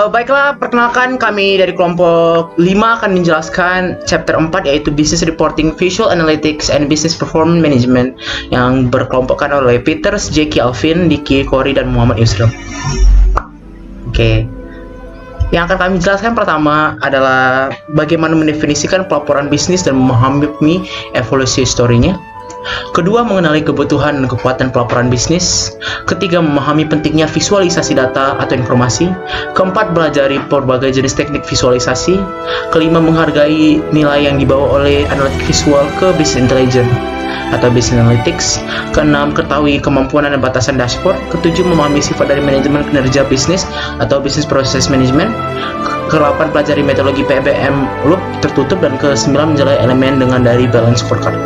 Baiklah, perkenalkan kami dari kelompok 5 akan menjelaskan chapter 4 yaitu Business Reporting, Visual Analytics, and Business Performance Management yang berkelompokkan oleh Peter, Jackie, Alvin, Diki, Corey, dan Muhammad Yusril. Oke. Yang akan kami jelaskan pertama adalah bagaimana mendefinisikan pelaporan bisnis dan memahami evolusi historinya. Kedua, mengenali kebutuhan dan kekuatan pelaporan bisnis. Ketiga, memahami pentingnya visualisasi data atau informasi. Keempat, belajar berbagai jenis teknik visualisasi. Kelima, menghargai nilai yang dibawa oleh analitik visual ke business intelligence atau business analytics. Keenam, ketahui kemampuan dan batasan dashboard. Ketujuh, memahami sifat dari manajemen kinerja bisnis atau business process management. Ke-8, pelajari metodologi PBM loop tertutup. Dan ke-9, menjalani elemen dengan dari balance scorecard.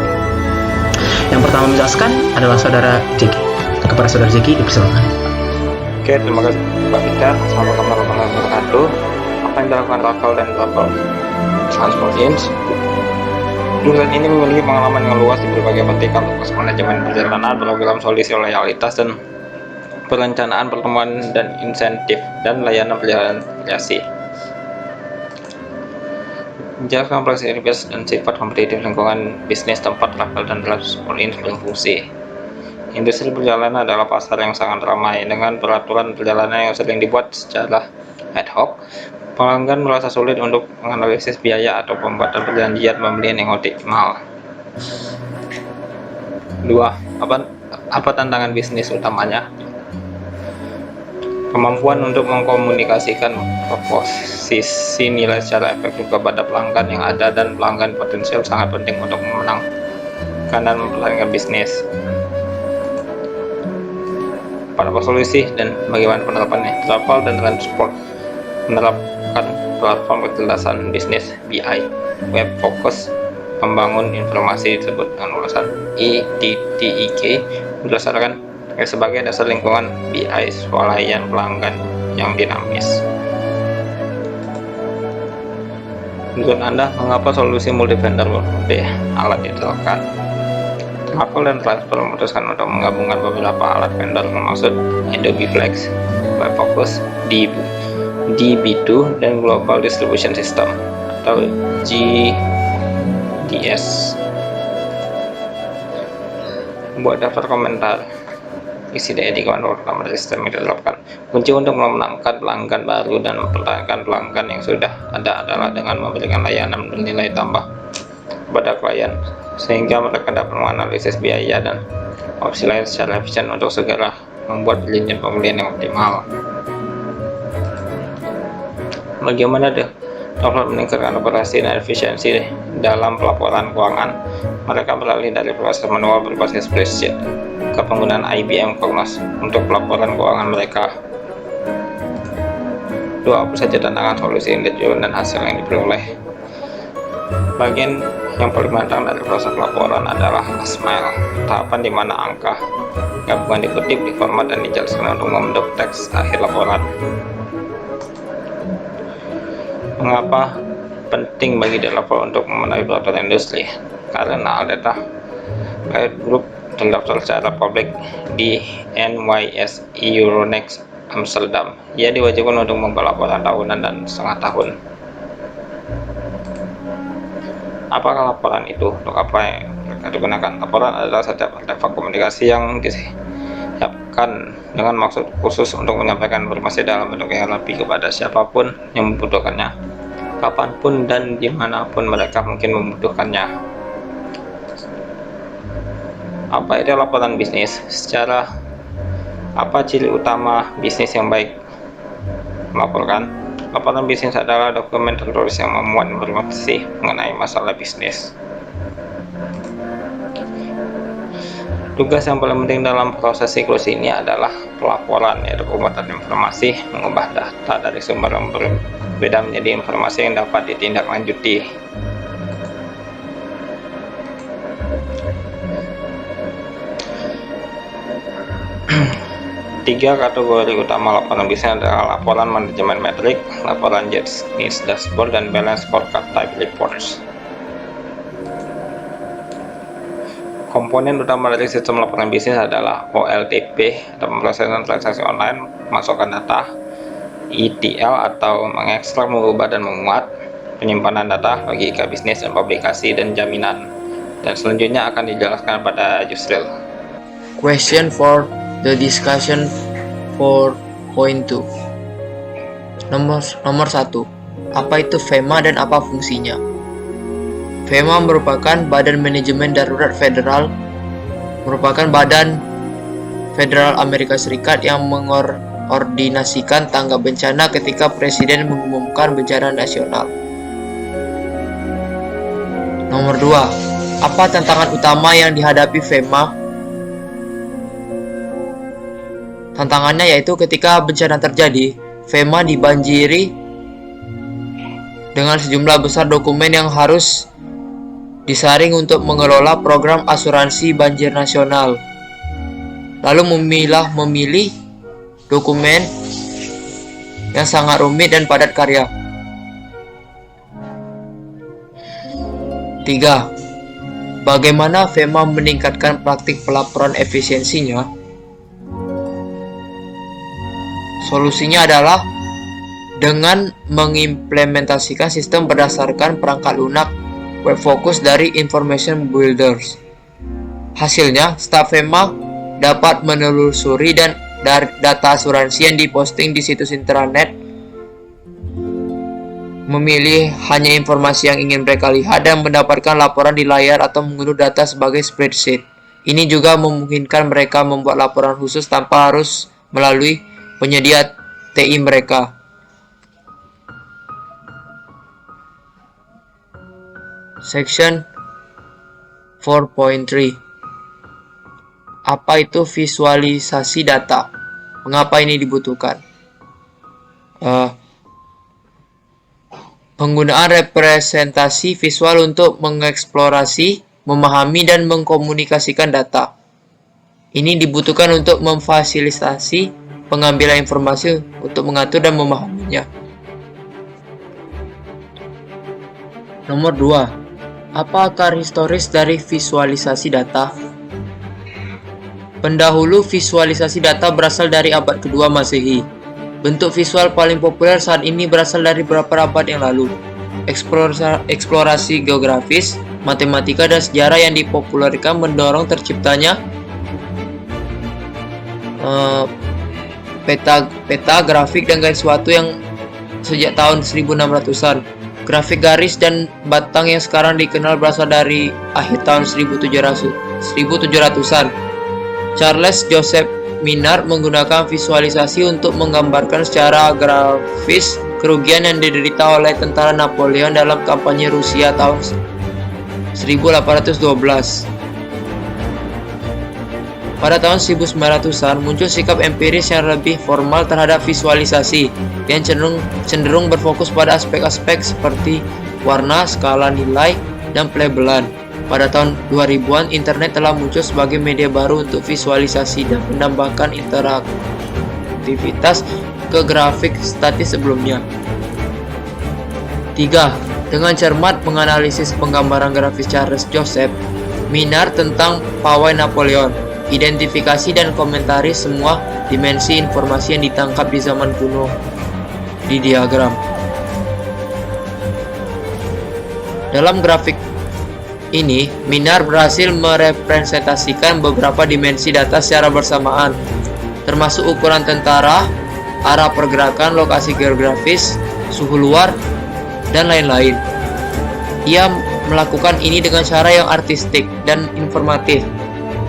Yang pertama menjelaskan adalah saudara Jeki. Kepada saudara Jeki, dipersilakan. Oke, terima kasih Pak Peter. Assalamualaikum warahmatullahi wabarakatuh. Apa yang dilakukan Rafael dan Rafael Transport Inc. Perusahaan ini memiliki pengalaman yang luas di berbagai vertikal, fokus manajemen perjalanan, program solusi loyalitas, dan perencanaan pertemuan dan insentif, dan layanan perjalanan rekreasi. Menjelaskan fleksibilitas dan sifat kompetitif lingkungan bisnis tempat Rafael dan Transport Inc. berfungsi. Industri perjalanan adalah pasar yang sangat ramai dengan peraturan perjalanan yang sering dibuat secara ad hoc. Pelanggan merasa sulit untuk menganalisis biaya atau pembuatan perjanjian pembelian yang optimal. 2. Apa tantangan bisnis utamanya? Kemampuan untuk mengkomunikasikan proposisi nilai secara efektif kepada pelanggan yang ada dan pelanggan potensial sangat penting untuk memenangkan dan mempertahankan bisnis. Pada solusi dan bagaimana penerapannya? Travel dan Transport menerapkan platform kecerdasan bisnis BI, web fokus, membangun informasi disebut dengan ulasan EDTIK berdasarkan sebagai dasar lingkungan BI swalayan pelanggan yang dinamis. Menurut Anda, mengapa solusi multi-vendor alat diterapkan? Travel dan Transport memutuskan untuk menggabungkan beberapa alat vendor termasuk Adobe Flex, WebFocus, DB2, dan Global Distribution System atau GDS. Buat daftar komentar. Isi daya di kawan pertama dari sistem yang diterapkan. Kunci untuk memenangkan pelanggan baru dan mempertahankan pelanggan yang sudah ada adalah dengan memberikan layanan bernilai tambah kepada klien, sehingga mereka dapat menganalisis biaya dan opsi lain secara efisien untuk segera membuat perjanjian pembelian yang optimal. Bagaimana dapat meningkatkan operasi dan efisiensi dalam pelaporan keuangan? Mereka beralih dari proses manual berbasis spreadsheet ke penggunaan IBM Cognos untuk pelaporan keuangan mereka. 2. Apa saja tantangan, solusi yang dijual dan hasil yang diperoleh? Bagian yang paling menantang dari proses pelaporan adalah last mile, tahapan di mana angka gabungan dikutip, diformat, dan dijelaskan untuk membentuk teks akhir laporan. Mengapa penting bagi developer untuk memenuhi peraturan industri? Karena data Riot Group terdaftar secara publik di NYSE Euronext Amsterdam. Ia diwajibkan untuk membuat laporan tahunan dan setengah tahun. Apakah laporan itu? Untuk apa yang mereka digunakan? Laporan adalah setiap artefak komunikasi yang disiapkan dengan maksud khusus untuk menyampaikan informasi dalam bentuk yang lebih kepada siapapun yang membutuhkannya, kapanpun dan dimanapun mereka mungkin membutuhkannya. Apa itu laporan bisnis? Secara apa ciri utama bisnis yang baik? Melaporkan. Laporan bisnis adalah dokumen tertulis yang memuat informasi mengenai masalah bisnis. Tugas yang paling penting dalam proses siklus ini adalah pelaporan, yaitu pembuatan informasi, mengubah data dari sumber yang berbeda menjadi informasi yang dapat ditindaklanjuti. Tiga kategori utama laporan bisnis adalah laporan manajemen metrik, laporan jenis dashboard, dan balance scorecard type reports. Komponen utama dari sistem laporan bisnis adalah OLTP atau pemrosesan transaksi online, masukkan data, ETL atau mengekstrak, mengubah dan memuat, penyimpanan data, logika bisnis dan publikasi dan jaminan. Dan selanjutnya akan dijelaskan pada Yusril. Question for the discussion 4.2. Nomor 1. Apa itu FEMA dan apa fungsinya? FEMA merupakan Badan Manajemen Darurat Federal, merupakan badan federal Amerika Serikat yang mengordinasikan tanggap bencana ketika Presiden mengumumkan bencana nasional. Nomor 2. Apa tantangan utama yang dihadapi FEMA? Tantangannya yaitu ketika bencana terjadi, FEMA dibanjiri dengan sejumlah besar dokumen yang harus disaring untuk mengelola program asuransi banjir nasional. Lalu memilih dokumen yang sangat rumit dan padat karya. 3. Bagaimana FEMA meningkatkan praktik pelaporan efisiensinya? Solusinya adalah dengan mengimplementasikan sistem berdasarkan perangkat lunak web fokus dari Information Builders. Hasilnya, staf FEMA dapat menelusuri dan data asuransi yang diposting di situs intranet, memilih hanya informasi yang ingin mereka lihat dan mendapatkan laporan di layar atau mengunduh data sebagai spreadsheet. Ini juga memungkinkan mereka membuat laporan khusus tanpa harus melalui penyedia TI mereka. Section 4.3. Apa itu visualisasi data? Mengapa ini dibutuhkan? Penggunaan representasi visual untuk mengeksplorasi, memahami, dan mengkomunikasikan data. Ini dibutuhkan untuk memfasilitasi pengambilan informasi untuk mengatur dan memahaminya. Nomor 2. Apa akar historis dari visualisasi data? Pendahulu visualisasi data berasal dari abad kedua Masehi. Bentuk visual paling populer saat ini berasal dari beberapa abad yang lalu. Eksplorasi geografis, matematika, dan sejarah yang dipopulerkan mendorong terciptanya peta, grafik, dan garis waktu yang sejak tahun 1600-an. Grafik garis dan batang yang sekarang dikenal berasal dari akhir tahun 1700-an. Charles Joseph Minard menggunakan visualisasi untuk menggambarkan secara grafis kerugian yang diderita oleh tentara Napoleon dalam kampanye Rusia tahun 1812. Pada tahun 1900-an muncul sikap empiris yang lebih formal terhadap visualisasi yang cenderung berfokus pada aspek-aspek seperti warna, skala nilai, dan pelabelan. Pada tahun 2000-an, internet telah muncul sebagai media baru untuk visualisasi dan menambahkan interaktivitas ke grafik statis sebelumnya. 3. Dengan cermat menganalisis penggambaran grafis Charles Joseph Minard tentang pawai Napoleon, identifikasi dan komentari semua dimensi informasi yang ditangkap di zaman kuno di diagram. Dalam grafik ini, Minard berhasil merepresentasikan beberapa dimensi data secara bersamaan, termasuk ukuran tentara, arah pergerakan, lokasi geografis, suhu luar, dan lain-lain. Ia melakukan ini dengan cara yang artistik dan informatif.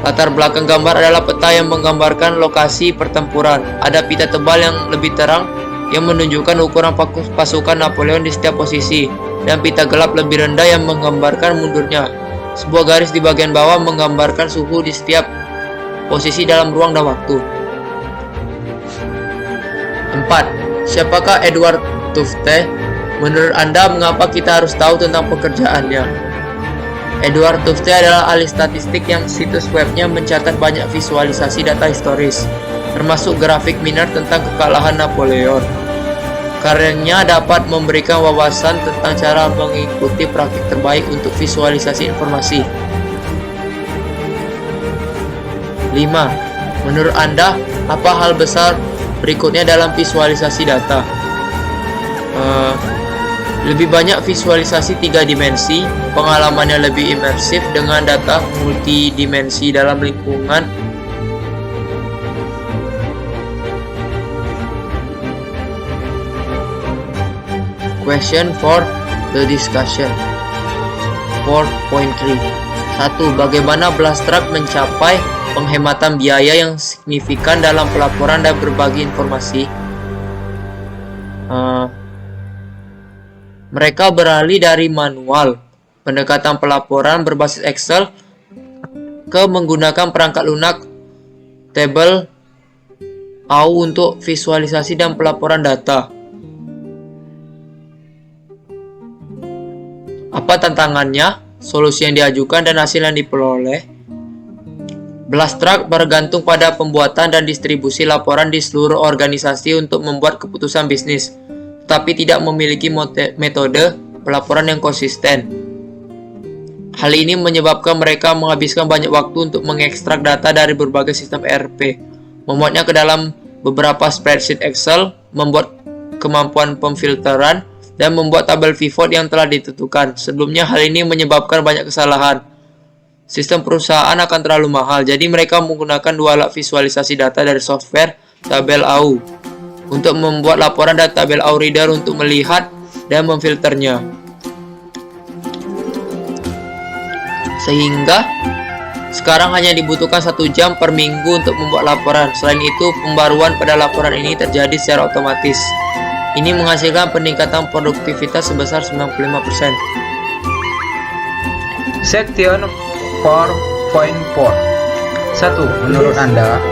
Latar belakang gambar adalah peta yang menggambarkan lokasi pertempuran. Ada pita tebal yang lebih terang yang menunjukkan ukuran pasukan Napoleon di setiap posisi, dan pita gelap lebih rendah yang menggambarkan mundurnya. Sebuah garis di bagian bawah menggambarkan suhu di setiap posisi dalam ruang dan waktu. 4. Siapakah Edward Tufte? Menurut Anda, mengapa kita harus tahu tentang pekerjaannya? Edward Tufte adalah ahli statistik yang situs webnya mencatat banyak visualisasi data historis, termasuk grafik Minard tentang kekalahan Napoleon. Karyanya dapat memberikan wawasan tentang cara mengikuti praktik terbaik untuk visualisasi informasi. 5. Menurut Anda, apa hal besar berikutnya dalam visualisasi data? Lebih banyak visualisasi 3 dimensi, pengalamannya lebih imersif dengan data multidimensi dalam lingkungan. Question for the discussion. 4.3. 1. Bagaimana Blastruck mencapai penghematan biaya yang signifikan dalam pelaporan dan berbagi informasi? Mereka beralih dari manual pendekatan pelaporan berbasis Excel ke menggunakan perangkat lunak tabel AU untuk visualisasi dan pelaporan data. Apa tantangannya, solusi yang diajukan, dan hasil yang diperoleh? Blastruck bergantung pada pembuatan dan distribusi laporan di seluruh organisasi untuk membuat keputusan bisnis, tetapi tidak memiliki metode pelaporan yang konsisten. Hal ini menyebabkan mereka menghabiskan banyak waktu untuk mengekstrak data dari berbagai sistem ERP, memuatnya ke dalam beberapa spreadsheet Excel, membuat kemampuan pemfilteran, dan membuat tabel pivot yang telah ditentukan. Sebelumnya, hal ini menyebabkan banyak kesalahan. Sistem perusahaan akan terlalu mahal, jadi mereka menggunakan 2 alat visualisasi data dari software tabel AU untuk membuat laporan dan tabel AU Reader untuk melihat dan memfilternya. Sehingga sekarang hanya dibutuhkan 1 jam per minggu untuk membuat laporan. Selain itu, pembaruan pada laporan ini terjadi secara otomatis. Ini menghasilkan peningkatan produktivitas sebesar 95%. Section 4.4. 1. Menurut Anda,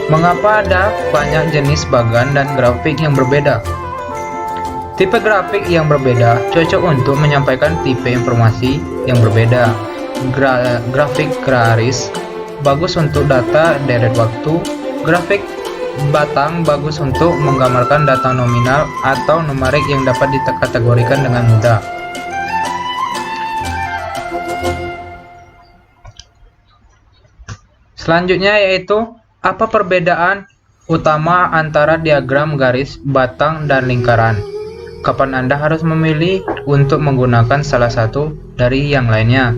mengapa ada banyak jenis bagan dan grafik yang berbeda? Tipe grafik yang berbeda cocok untuk menyampaikan tipe informasi yang berbeda. Grafik garis bagus untuk data deret waktu. Grafik batang bagus untuk menggambarkan data nominal atau numerik yang dapat dikategorikan dengan mudah. Selanjutnya yaitu, apa perbedaan utama antara diagram garis, batang, dan lingkaran? Kapan Anda harus memilih untuk menggunakan salah satu dari yang lainnya?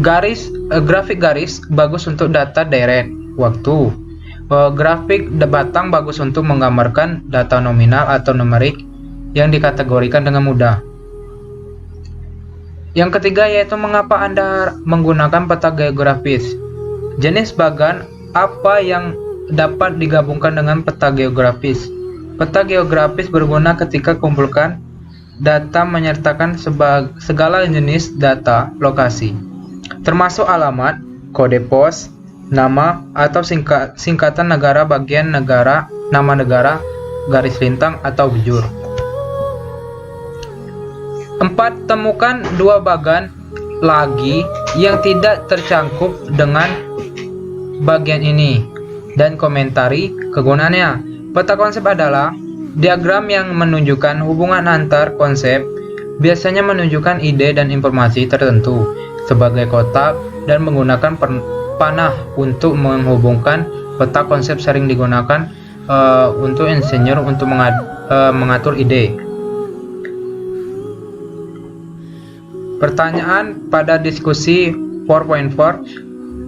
Grafik garis bagus untuk data deret waktu. Grafik batang bagus untuk menggambarkan data nominal atau numerik yang dikategorikan dengan mudah. Yang ketiga yaitu, mengapa Anda menggunakan peta geografis? Jenis bagan apa yang dapat digabungkan dengan peta geografis? Peta geografis berguna ketika kumpulkan data menyertakan segala jenis data lokasi, termasuk alamat, kode pos, nama atau singkatan negara, bagian negara, nama negara, garis lintang atau bujur. 4. Temukan 2 bagan lagi yang tidak tercakup dengan bagian ini dan komentari kegunaannya. Peta konsep adalah diagram yang menunjukkan hubungan antar konsep, biasanya menunjukkan ide dan informasi tertentu sebagai kotak dan menggunakan panah untuk menghubungkan. Peta konsep sering digunakan untuk insinyur untuk mengatur ide. Pertanyaan pada diskusi 4.4.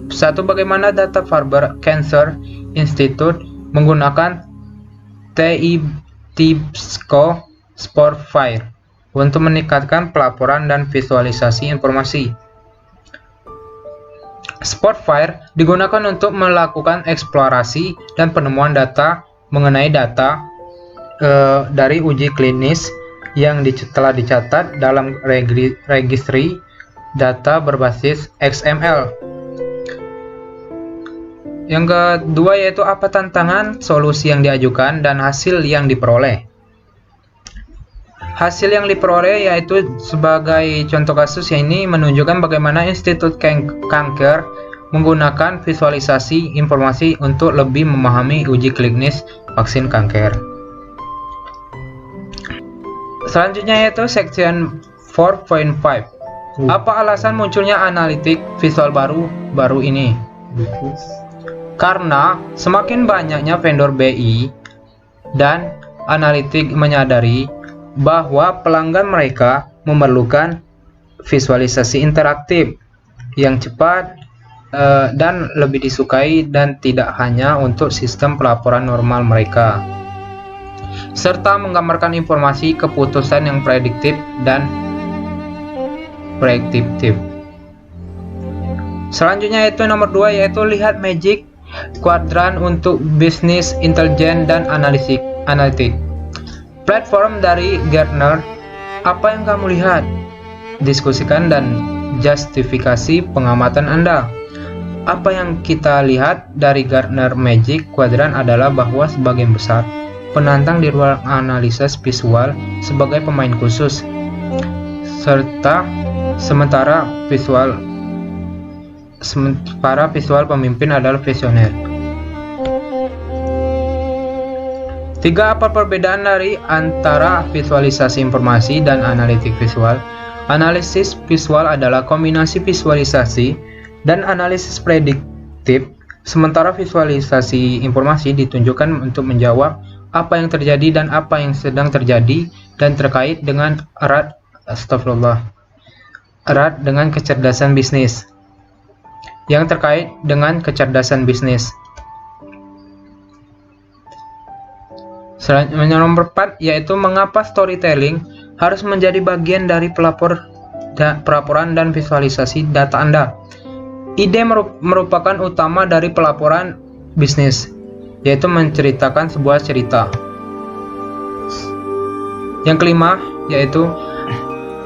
1. Bagaimana data Farber Cancer Institute menggunakan TIBSCO Spotfire untuk meningkatkan pelaporan dan visualisasi informasi? Spotfire digunakan untuk melakukan eksplorasi dan penemuan data mengenai data dari uji klinis yang telah dicatat dalam registry data berbasis XML. Yang kedua yaitu, apa tantangan, solusi yang diajukan, dan hasil yang diperoleh? Hasil yang diperoleh yaitu sebagai contoh kasus ini menunjukkan bagaimana Institut Kanker menggunakan visualisasi informasi untuk lebih memahami uji klinis vaksin kanker. Selanjutnya yaitu section 4.5. Apa alasan munculnya analitik visual baru ini? Karena semakin banyaknya vendor BI dan analitik menyadari bahwa pelanggan mereka memerlukan visualisasi interaktif yang cepat dan lebih disukai dan tidak hanya untuk sistem pelaporan normal mereka, serta menggambarkan informasi keputusan yang prediktif dan prediktif. Selanjutnya yaitu nomor 2, yaitu lihat Magic Quadrant untuk bisnis intelijen dan analitik. Platform dari Gartner. Apa yang kamu lihat? Diskusikan dan justifikasi pengamatan Anda. Apa yang kita lihat dari Gartner Magic Quadrant adalah bahwa sebagian besar penantang di ruang analisis visual sebagai pemain khusus, sementara visual pemimpin adalah visioner. 3. Apa perbedaan dari antara visualisasi informasi dan analitik visual? Analisis visual adalah kombinasi visualisasi dan analisis prediktif, sementara visualisasi informasi ditunjukkan untuk menjawab apa yang terjadi dan apa yang sedang terjadi dan terkait dengan erat dengan kecerdasan bisnis. Yang terkait dengan kecerdasan bisnis. Selanjutnya nomor 4, yaitu mengapa storytelling harus menjadi bagian dari pelaporan dan visualisasi data Anda. Ide merupakan utama dari pelaporan bisnis, yaitu menceritakan sebuah cerita. Yang kelima, yaitu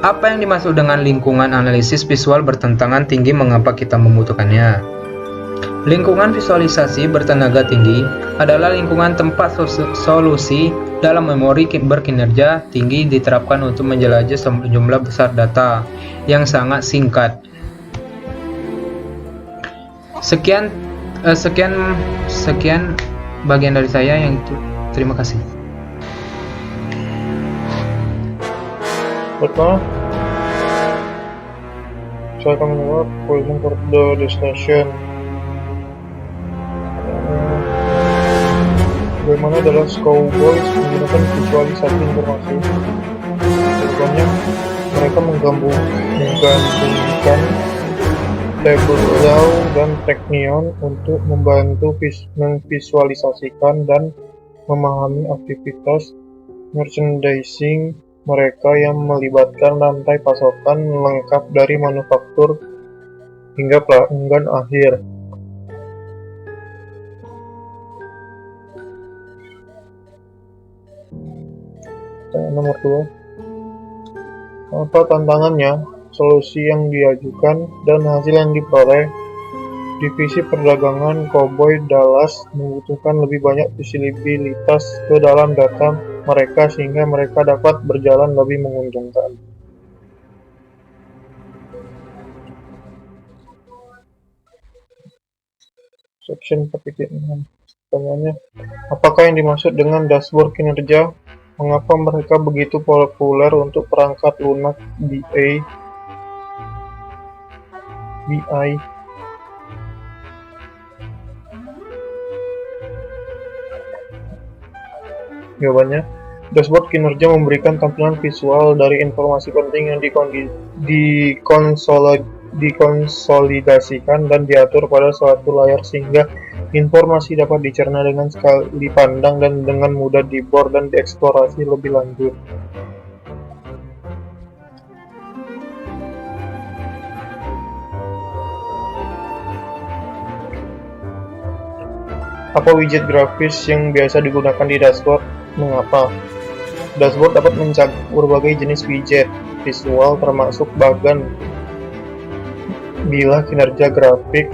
apa yang dimaksud dengan lingkungan analisis visual bertentangan tinggi, mengapa kita membutuhkannya? Lingkungan visualisasi bertenaga tinggi adalah lingkungan tempat solusi dalam memori berkinerja tinggi diterapkan untuk menjelajah jumlah besar data yang sangat singkat. Sekian bagian dari saya yang itu. Terima kasih. Pertama, saya akan menjawab question for the discussion. Bagaimana Dallas Cowboys menggunakan visualisasi informasi? Jawabannya, mereka menggabungkan Tableau dan Technion untuk membantu memvisualisasikan dan memahami aktivitas merchandising mereka yang melibatkan rantai pasokan lengkap dari manufaktur hingga pelanggan akhir. Nomor 2. Apa tantangannya, solusi yang diajukan, dan hasil yang diperoleh? Divisi perdagangan Cowboy Dallas membutuhkan lebih banyak visibilitas ke dalam data mereka sehingga mereka dapat berjalan lebih menguntungkan. Section 4.6. Pertanyaannya, apakah yang dimaksud dengan dashboard kinerja? Mengapa mereka begitu populer untuk perangkat lunak BI? Jawabannya, dashboard kinerja memberikan tampilan visual dari informasi penting yang dikonsolidasikan dan diatur pada suatu layar sehingga informasi dapat dicerna dengan sekali pandang dan dengan mudah dibor dan dieksplorasi lebih lanjut. Apa widget grafis yang biasa digunakan di dashboard? Mengapa? Dashboard dapat mencakup berbagai jenis widget visual termasuk bagan bilah kinerja grafik,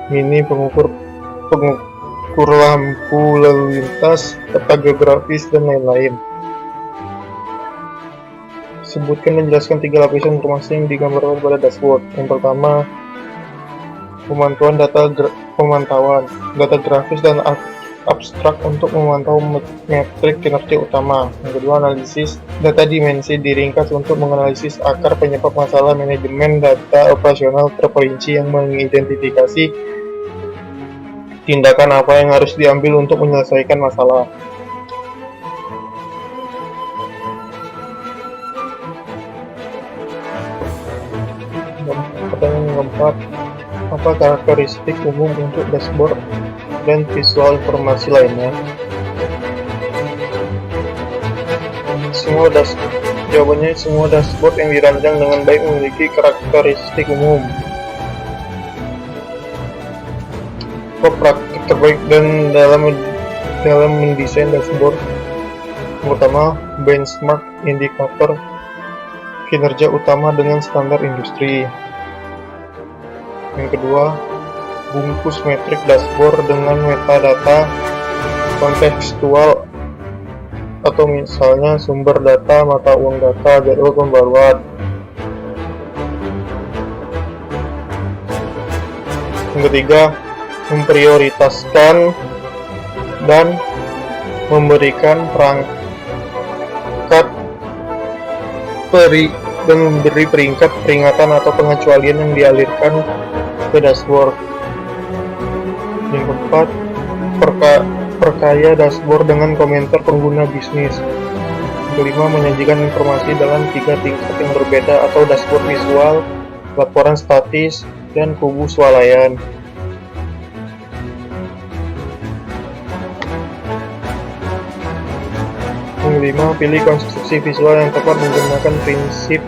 mini pengukur lampu lalu lintas, peta geografis, dan lain-lain. Sebutkan dan jelaskan 3 lapisan informasi yang digambarkan pada dashboard. Yang pertama, pemantauan data grafis dan abstrak untuk memantau metrik kinerja utama. Yang kedua, analisis data dimensi diringkas untuk menganalisis akar penyebab masalah manajemen data operasional terperinci yang mengidentifikasi tindakan apa yang harus diambil untuk menyelesaikan masalah. Pertanyaan keempat, apa karakteristik umum untuk dashboard dan visual informasi lainnya? Jawabannya semua dashboard yang dirancang dengan baik memiliki karakteristik umum. Praktik terbaik dan dalam mendesain dashboard. Yang pertama, benchmark indikator kinerja utama dengan standar industri. Yang kedua, bungkus metrik dashboard dengan metadata kontekstual atau misalnya sumber data, mata uang data, jadwal pembaruan. Yang ketiga, memprioritaskan dan memberikan memberi peringkat peringatan atau pengecualian yang dialirkan ke dashboard. Yang keempat, perkaya dashboard dengan komentar pengguna bisnis. Yang kelima, menyajikan informasi dalam 3 tingkat yang berbeda atau dashboard visual, laporan statis, dan kubu swalayan. Yang kelima, pilih konstruksi visual yang tepat menggunakan prinsip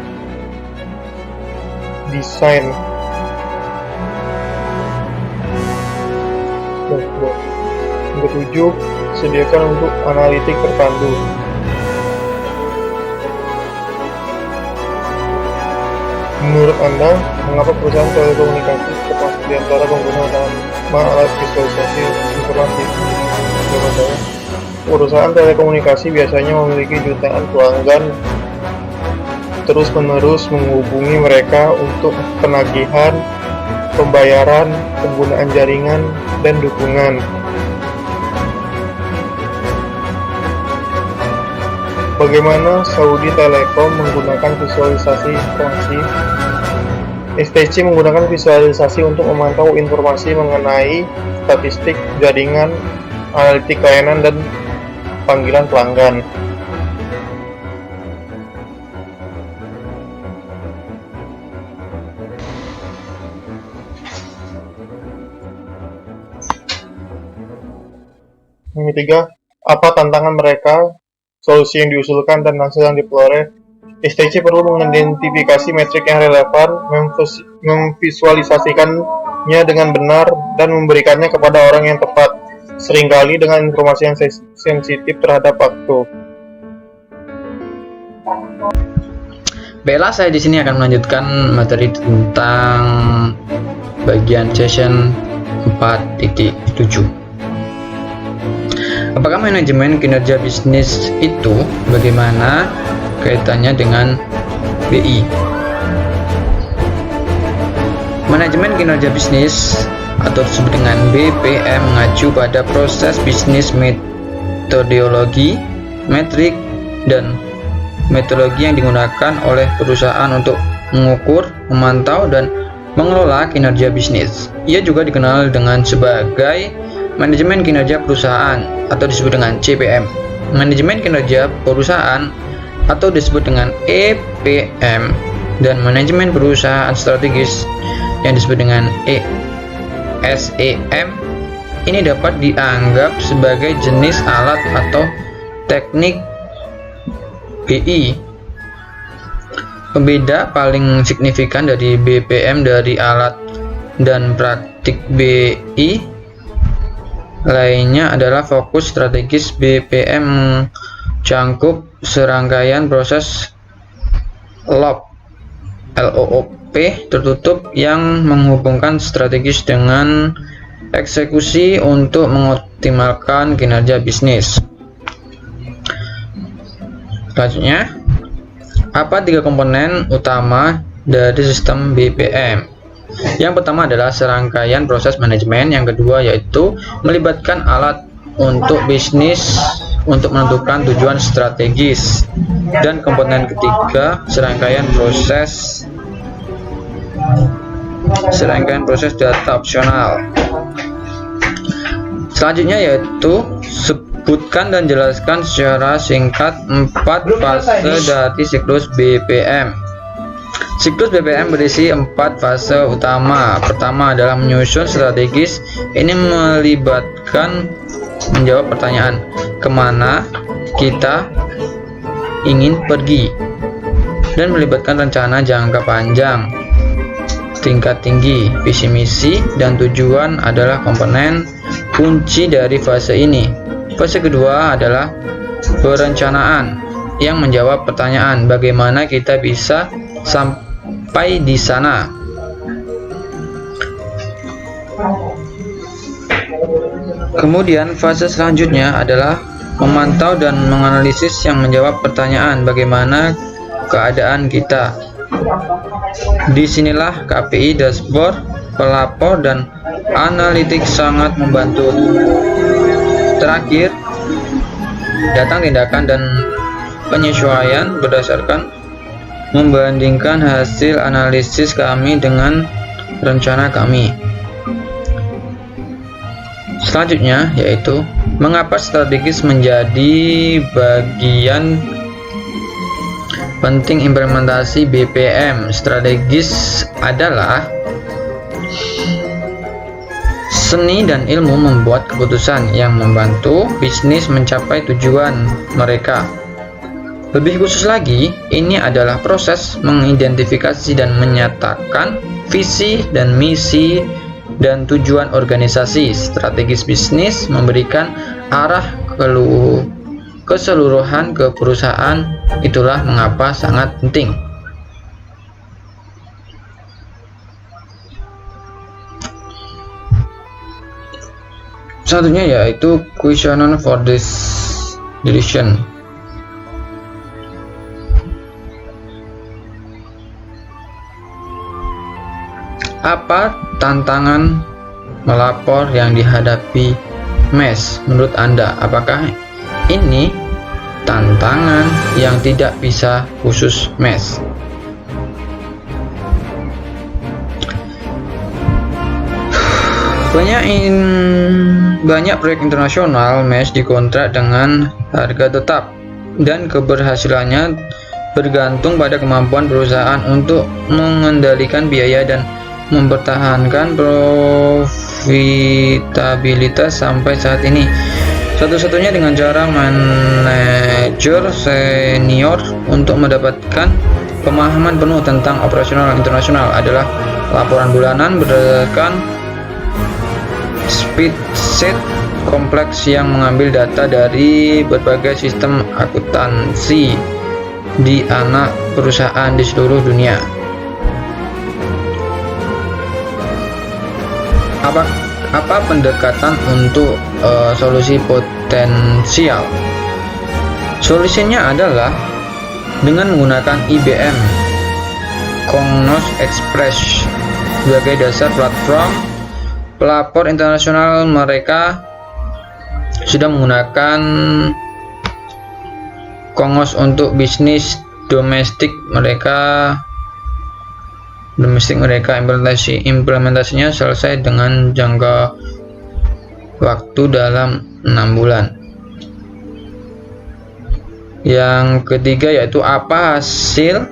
desain dashboard. Yang ketujuh, sediakan untuk analitik terpandu. Menurut Anda, mengapa perusahaan telekomunikasi termasuk di antara pengguna utama alat visualisasi informasi? Jawaban saya, perusahaan telekomunikasi biasanya memiliki jutaan pelanggan terus-menerus menghubungi mereka untuk penagihan, pembayaran, penggunaan jaringan, dan dukungan. Bagaimana Saudi Telecom menggunakan visualisasi informasi? STC menggunakan visualisasi untuk memantau informasi mengenai statistik jaringan, analitik layanan, dan panggilan pelanggan. Yang ketiga, apa tantangan mereka, solusi yang diusulkan, dan hasil yang diperoleh? STC perlu mengidentifikasi metrik yang relevan, memvisualisasikannya dengan benar, dan memberikannya kepada orang yang tepat, seringkali dengan informasi yang sensitif terhadap waktu. Baiklah, saya di sini akan melanjutkan materi tentang bagian session 4.7. Apakah manajemen kinerja bisnis itu bagaimana kaitannya dengan BI? Manajemen kinerja bisnis atau disebut dengan BPM mengacu pada proses bisnis, metodologi, metrik, dan metodologi yang digunakan oleh perusahaan untuk mengukur, memantau, dan mengelola kinerja bisnis. Ia juga dikenal dengan sebagai manajemen kinerja perusahaan atau disebut dengan CPM. Manajemen kinerja perusahaan atau disebut dengan EPM, dan manajemen perusahaan strategis yang disebut dengan SEM ini dapat dianggap sebagai jenis alat atau teknik BI. Pembeda paling signifikan dari BPM dari alat dan praktik BI lainnya adalah fokus strategis. BPM mencakup serangkaian proses LOOP tertutup yang menghubungkan strategis dengan eksekusi untuk mengoptimalkan kinerja bisnis. Selanjutnya, apa 3 komponen utama dari sistem BPM? Yang pertama adalah serangkaian proses manajemen, yang kedua yaitu melibatkan alat untuk bisnis untuk menentukan tujuan strategis, dan komponen ketiga serangkaian proses data opsional. Selanjutnya yaitu sebutkan dan jelaskan secara singkat 4 fase dari siklus BPM. Siklus BPM berisi 4 fase utama. Pertama adalah menyusun strategis. Ini melibatkan menjawab pertanyaan kemana kita ingin pergi, dan melibatkan rencana jangka panjang, tingkat tinggi, visi misi, dan tujuan adalah komponen kunci dari fase ini. Fase kedua adalah perencanaan yang menjawab pertanyaan bagaimana kita bisa sampai di sana. Kemudian fase selanjutnya adalah memantau dan menganalisis yang menjawab pertanyaan bagaimana keadaan kita. Disinilah KPI, dashboard, pelapor, dan analitik sangat membantu. Terakhir, datang tindakan dan penyesuaian berdasarkan membandingkan hasil analisis kami dengan rencana kami. Selanjutnya yaitu mengapa strategis menjadi bagian penting implementasi BPM. Strategis adalah seni dan ilmu membuat keputusan yang membantu bisnis mencapai tujuan mereka. Lebih khusus lagi, ini adalah proses mengidentifikasi dan menyatakan visi dan misi dan tujuan organisasi. Strategis bisnis memberikan arah keseluruhan ke perusahaan. Itulah mengapa sangat penting. Satunya yaitu questionnaire for this decision. Apa tantangan melapor yang dihadapi MES menurut Anda? Apakah ini tantangan yang tidak bisa khusus MES? Banyak proyek internasional MES dikontrak dengan harga tetap, dan keberhasilannya bergantung pada kemampuan perusahaan untuk mengendalikan biaya dan mempertahankan profitabilitas sampai saat ini. Satu-satunya dengan cara manajer senior untuk mendapatkan pemahaman penuh tentang operasional internasional adalah laporan bulanan berdasarkan spreadsheet kompleks yang mengambil data dari berbagai sistem akuntansi di anak perusahaan di seluruh dunia. Apa pendekatan untuk solusi potensial? Solusinya adalah dengan menggunakan IBM Cognos Express sebagai dasar platform. Pelapor internasional mereka sudah menggunakan Cognos untuk bisnis domestik mereka. Implementasinya selesai dengan jangka waktu dalam 6 bulan. Yang ketiga yaitu apa hasil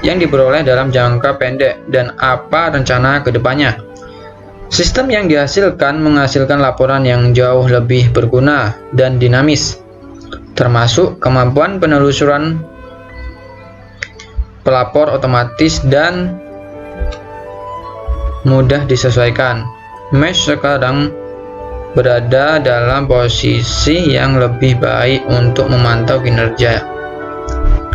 yang diperoleh dalam jangka pendek dan apa rencana kedepannya. Sistem yang dihasilkan menghasilkan laporan yang jauh lebih berguna dan dinamis, termasuk kemampuan penelusuran pelapor otomatis dan mudah disesuaikan. MES sekarang berada dalam posisi yang lebih baik untuk memantau kinerja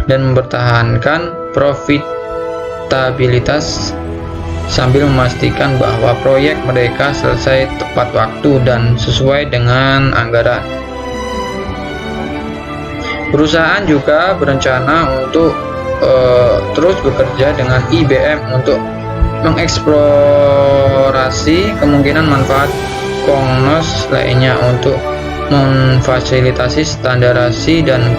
dan mempertahankan profitabilitas sambil memastikan bahwa proyek mereka selesai tepat waktu dan sesuai dengan anggaran. Perusahaan juga berencana untuk terus bekerja dengan IBM untuk mengeksplorasi kemungkinan manfaat Cognos lainnya untuk memfasilitasi standarisasi dan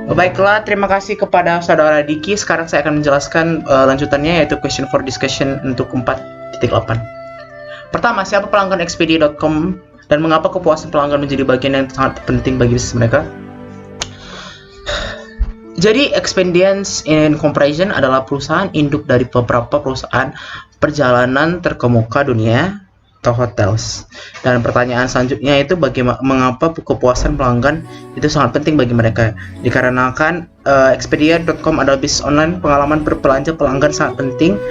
Baiklah, terima kasih kepada saudara Diki. Sekarang saya akan menjelaskan lanjutannya, yaitu question for discussion untuk 4.8. Pertama, siapa pelanggan Expedia.com dan mengapa kepuasan pelanggan menjadi bagian yang sangat penting bagi bisnis mereka? Jadi, Expedience Incorporation adalah perusahaan induk dari beberapa perusahaan perjalanan terkemuka dunia atau hotels. Dan pertanyaan selanjutnya itu mengapa kepuasan pelanggan itu sangat penting bagi mereka? Dikarenakan Expedia.com adalah bisnis online, pengalaman berbelanja pelanggan sangat penting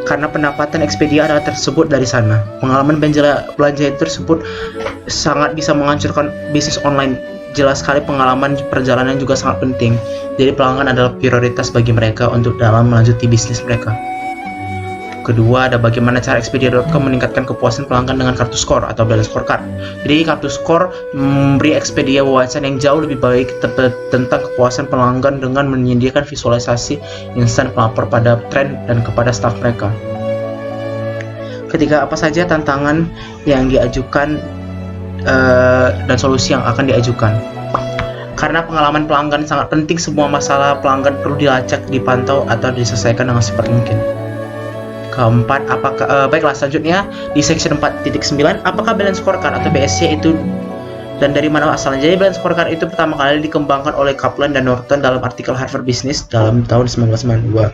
karena pendapatan Expedia adalah tersebut dari sana. Pengalaman belanja tersebut sangat bisa menghancurkan bisnis online. Jelas sekali pengalaman perjalanan juga sangat penting. Jadi pelanggan adalah prioritas bagi mereka untuk dalam melanjuti bisnis mereka. Kedua, ada bagaimana cara Expedia.com meningkatkan kepuasan pelanggan dengan kartu skor atau balance scorecard. Jadi kartu skor memberi Expedia wawasan yang jauh lebih baik tentang kepuasan pelanggan dengan menyediakan visualisasi instan pelapor pada tren dan kepada staf mereka. Ketiga, apa saja tantangan yang diajukan dan solusi yang akan diajukan. Karena pengalaman pelanggan sangat penting, semua masalah pelanggan perlu dilacak, dipantau, atau diselesaikan dengan secepat mungkin. Keempat, baiklah selanjutnya di section 4.9, apakah balance scorecard atau BSC itu dan dari mana asalnya? Jadi balance scorecard itu pertama kali dikembangkan oleh Kaplan dan Norton dalam artikel Harvard Business dalam tahun 1992.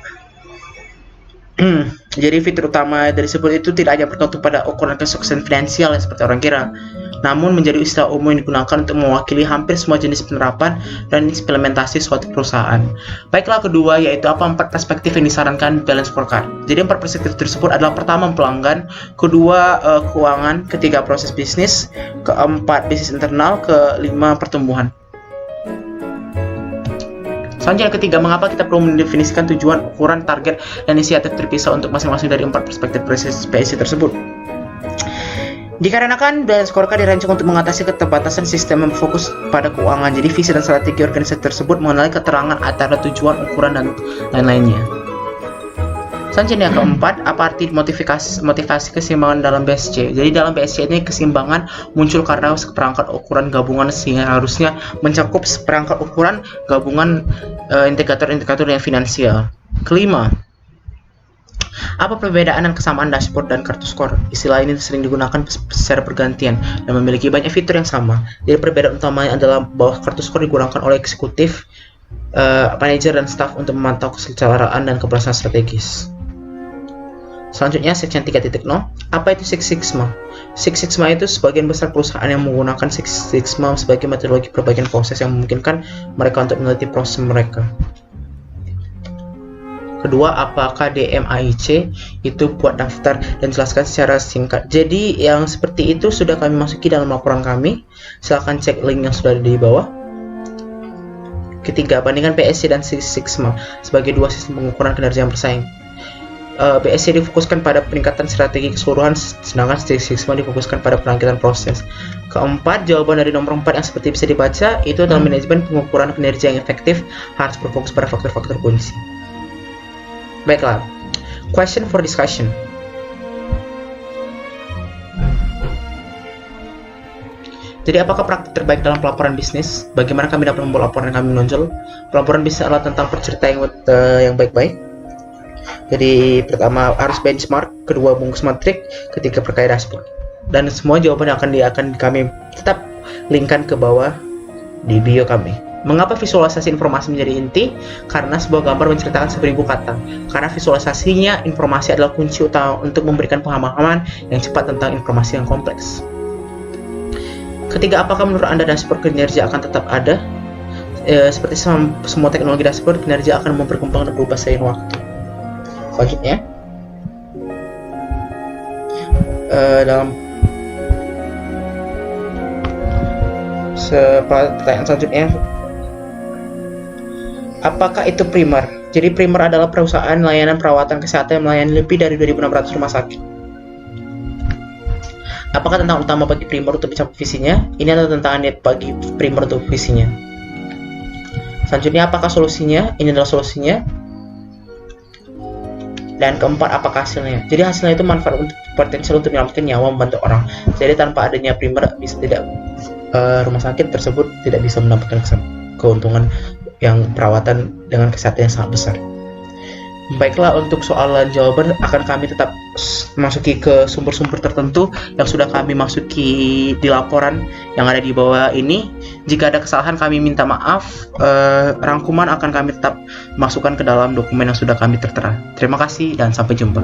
Jadi fitur utama dari sebut itu tidak hanya bergantung pada ukuran kesuksesan finansial yang seperti orang kira, namun menjadi istilah umum yang digunakan untuk mewakili hampir semua jenis penerapan dan implementasi suatu perusahaan. Baiklah, kedua yaitu apa 4 perspektif yang disarankan balance scorecard. Jadi 4 perspektif tersebut adalah pertama pelanggan, kedua keuangan, ketiga proses bisnis, keempat bisnis internal, kelima pertumbuhan. Selanjutnya ketiga, mengapa kita perlu mendefinisikan tujuan, ukuran, target, dan inisiatif terpisah untuk masing-masing dari 4 perspektif PSC tersebut. Dikarenakan balance scorecard dirancang untuk mengatasi keterbatasan sistem yang fokus pada keuangan. Jadi visi dan strategi organisasi tersebut mengenai keterangan antara tujuan, ukuran, dan lain-lainnya. Selanjutnya keempat, apa arti motivasi keseimbangan dalam BSC? Jadi dalam BSC ini keseimbangan muncul karena seperangkat ukuran gabungan sehingga harusnya mencakup seperangkat ukuran gabungan indikator-indikator yang finansial. Kelima, apa perbedaan dan kesamaan dashboard dan kartu skor? Istilah ini sering digunakan secara bergantian dan memiliki banyak fitur yang sama. Jadi perbedaan utamanya adalah bahwa kartu skor digunakan oleh eksekutif, manajer, dan staf untuk memantau kesetaraan dan keberhasilan strategis. Selanjutnya section 3.0, apa itu Six Sigma? Six Sigma itu sebagian besar perusahaan yang menggunakan Six Sigma sebagai metodologi perbaikan proses yang memungkinkan mereka untuk meneliti proses mereka. Kedua, apakah DMAIC? Itu buat daftar dan jelaskan secara singkat. Jadi yang seperti itu sudah kami masuki dalam laporan kami. Silahkan cek link yang sudah ada di bawah. Ketiga, bandingkan BSC dan Six Sigma sebagai dua sistem pengukuran kinerja yang bersaing. BSC difokuskan pada peningkatan strategi keseluruhan, sedangkan Six Sigma difokuskan pada peningkatan proses. Keempat, jawaban dari nomor 4 yang seperti bisa dibaca itu adalah manajemen pengukuran kinerja yang efektif harus berfokus pada faktor-faktor kunci. Baiklah, question for discussion. Jadi apakah praktik terbaik dalam pelaporan bisnis? Bagaimana kami dapat membuat laporan yang kami menonjol? Pelaporan bisnis adalah tentang percerita yang baik-baik. Jadi pertama harus benchmark, kedua bungkus matrik, ketiga perkaya dashboard. Dan semua jawaban akan kami tetap linkkan ke bawah di bio kami. Mengapa visualisasi informasi menjadi inti? Karena sebuah gambar menceritakan 1000 kata. Karena visualisasinya informasi adalah kunci utama untuk memberikan pemahaman yang cepat tentang informasi yang kompleks. Ketiga, apakah menurut Anda dashboard kinerja akan tetap ada? Seperti semua teknologi dashboard, kinerja akan berkembang dan berubah seiring waktu. Selanjutnya, dalam pertanyaan selanjutnya, apakah itu primer? Jadi primer adalah perusahaan layanan perawatan kesehatan yang melayani lebih dari 2.600 rumah sakit. Apakah tantangan utama bagi primer untuk mencapai visinya? Ini adalah tantangan bagi primer untuk visinya. Selanjutnya, apakah solusinya? Ini adalah solusinya. Dan keempat, apakah hasilnya? Jadi hasilnya itu manfaat untuk potensial untuk menyelamatkan nyawa, membantu orang. Jadi tanpa adanya primer rumah sakit tersebut tidak bisa mendapatkan keuntungan yang perawatan dengan kesehatan yang sangat besar. Baiklah, untuk soalan jawaban akan kami tetap masuki ke sumber-sumber tertentu yang sudah kami masuki di laporan yang ada di bawah ini. Jika ada kesalahan kami minta maaf. Rangkuman akan kami tetap masukkan ke dalam dokumen yang sudah kami tertera. Terima kasih dan sampai jumpa.